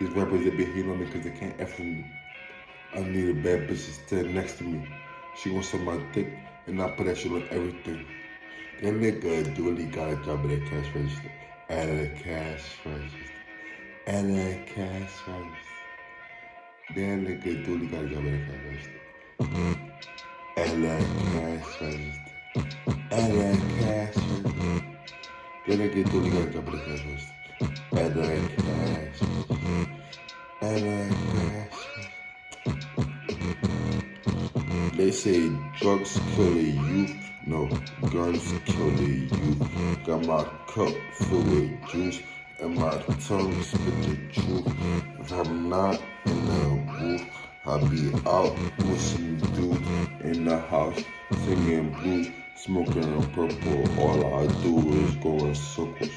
These rappers, they be hating on me because they can't F with me. I need a bad bitch to stand next to me. She gon' suck my dick, and I put that shit on everything. That nigga DuLi got a job at the cash register. At the cash register. At the cash register. That nigga DuLi got a job at the cash register. At the cash register. At the cash register. That nigga DuLi got a job at the cash register. At the cash register. At the cash register. They say drugs kill the youth, no, guns kill the youth. Got my cup filled with juice, and my tongue spit the truth. If I'm not in the booth, I'll be out with some dudes in the house, singing blues, smoking purple. All I do is go in circles.